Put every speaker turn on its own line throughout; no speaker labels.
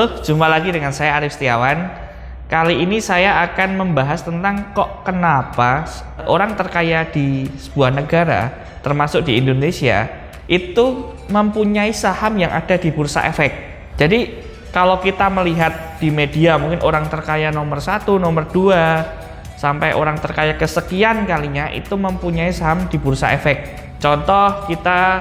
Halo, jumpa lagi dengan saya Arif Setiawan. Kali ini saya akan membahas tentang kenapa orang terkaya di sebuah negara, termasuk di Indonesia, itu mempunyai saham yang ada di bursa efek. Jadi kalau kita melihat di media, mungkin orang terkaya nomor 1, nomor 2, sampai orang terkaya kesekian kalinya itu mempunyai saham di bursa efek. Contoh kita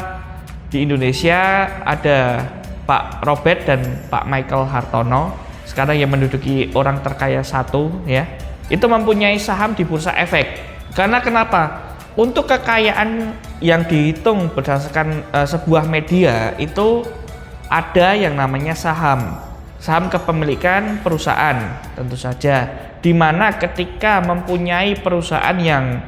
di Indonesia ada Pak Robert dan Pak Michael Hartono, sekarang yang menduduki orang terkaya 1 ya, itu mempunyai saham di bursa efek. Karena kenapa? Untuk kekayaan yang dihitung berdasarkan sebuah media itu ada yang namanya saham kepemilikan perusahaan tentu saja, di mana ketika mempunyai perusahaan yang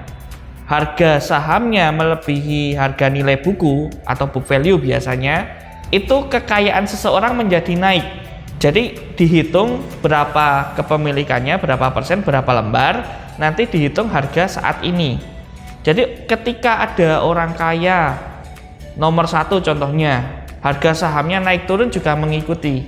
harga sahamnya melebihi harga nilai buku atau book value biasanya, itu kekayaan seseorang menjadi naik. Jadi dihitung berapa kepemilikannya, berapa persen, berapa lembar, nanti dihitung harga saat ini. Jadi ketika ada orang kaya nomor 1 contohnya, harga sahamnya naik turun juga mengikuti,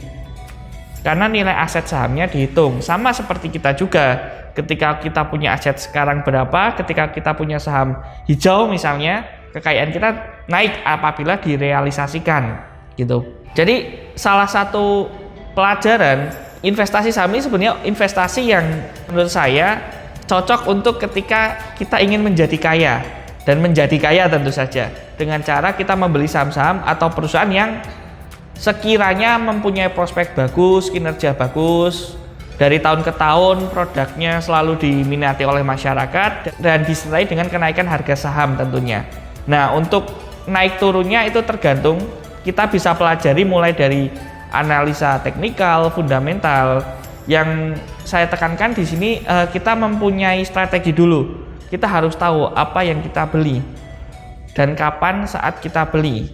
karena nilai aset sahamnya dihitung. Sama seperti kita juga, ketika kita punya aset sekarang berapa, ketika kita punya saham hijau misalnya, kekayaan kita naik apabila direalisasikan gitu. Jadi salah satu pelajaran investasi saham ini sebenarnya investasi yang menurut saya cocok untuk ketika kita ingin menjadi kaya, dan menjadi kaya tentu saja dengan cara kita membeli saham-saham atau perusahaan yang sekiranya mempunyai prospek bagus, kinerja bagus, dari tahun ke tahun produknya selalu diminati oleh masyarakat dan disertai dengan kenaikan harga saham tentunya. Nah, untuk naik turunnya itu tergantung, kita bisa pelajari mulai dari analisa teknikal, fundamental. Yang saya tekankan di sini, kita mempunyai strategi dulu. Kita harus tahu apa yang kita beli dan kapan saat kita beli.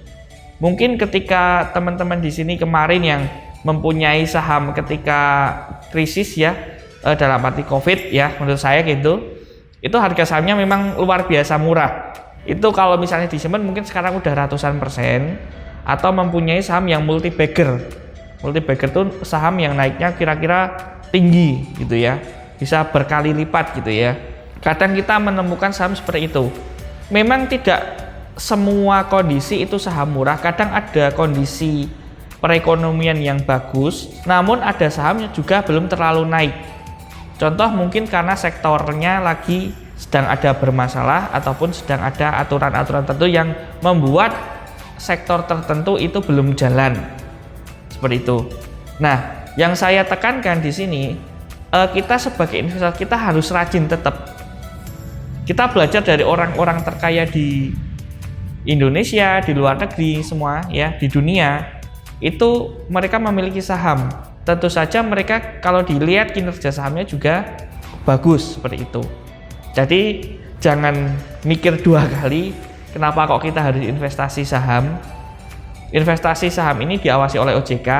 Mungkin ketika teman-teman di sini kemarin yang mempunyai saham ketika krisis ya, dalam arti COVID ya, menurut saya gitu, itu harga sahamnya memang luar biasa murah. Itu kalau misalnya disimpan mungkin sekarang udah ratusan persen. Atau mempunyai saham yang multi bagger. Multi bagger itu saham yang naiknya kira-kira tinggi gitu ya, bisa berkali lipat gitu ya. Kadang kita menemukan saham seperti itu. Memang tidak semua kondisi itu saham murah, kadang ada kondisi perekonomian yang bagus, namun ada saham yang juga belum terlalu naik. Contoh mungkin karena sektornya lagi sedang ada bermasalah ataupun sedang ada aturan-aturan tertentu yang membuat sektor tertentu itu belum jalan, seperti itu. Nah, yang saya tekankan di sini, kita sebagai investor kita harus rajin tetap. Kita belajar dari orang-orang terkaya di Indonesia, di luar negeri semua ya, di dunia itu mereka memiliki saham. Tentu saja mereka kalau dilihat kinerja sahamnya juga bagus seperti itu. Jadi jangan mikir 2 kali. Kenapa kok kita harus investasi saham? Investasi saham ini diawasi oleh OJK,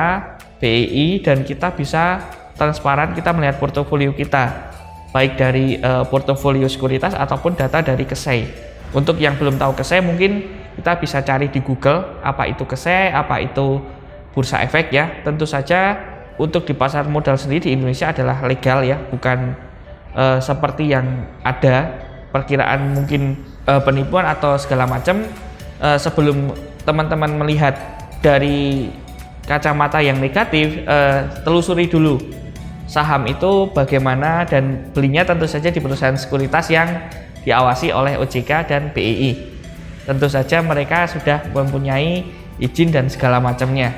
BEI, dan kita bisa transparan, kita melihat portofolio kita, baik dari portofolio sekuritas ataupun data dari KSEI. Untuk yang belum tahu KSEI, mungkin kita bisa cari di Google, apa itu KSEI, apa itu bursa efek ya. Tentu saja untuk di pasar modal sendiri di Indonesia adalah legal ya, bukan seperti yang ada perkiraan mungkin penipuan atau segala macam. Sebelum teman-teman melihat dari kacamata yang negatif, telusuri dulu saham itu bagaimana, dan belinya tentu saja di perusahaan sekuritas yang diawasi oleh OJK dan BEI. Tentu saja mereka sudah mempunyai izin dan segala macamnya.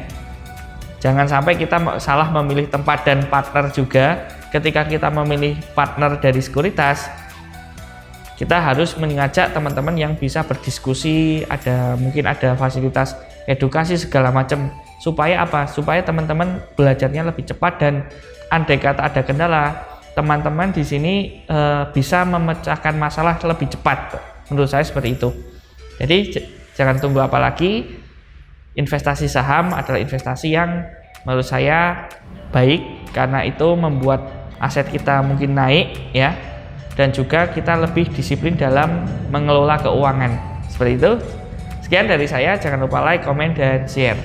Jangan sampai kita salah memilih tempat dan partner juga. Ketika kita memilih partner dari sekuritas, kita harus mengajak teman-teman yang bisa berdiskusi, mungkin ada fasilitas edukasi segala macam, supaya apa? Supaya teman-teman belajarnya lebih cepat, dan andai kata ada kendala, teman-teman di sini bisa memecahkan masalah lebih cepat. Menurut saya seperti itu. Jadi jangan tunggu apa lagi. Investasi saham adalah investasi yang menurut saya baik, karena itu membuat aset kita mungkin naik ya, dan juga kita lebih disiplin dalam mengelola keuangan. Seperti itu. Sekian dari saya, jangan lupa like, komen, dan share.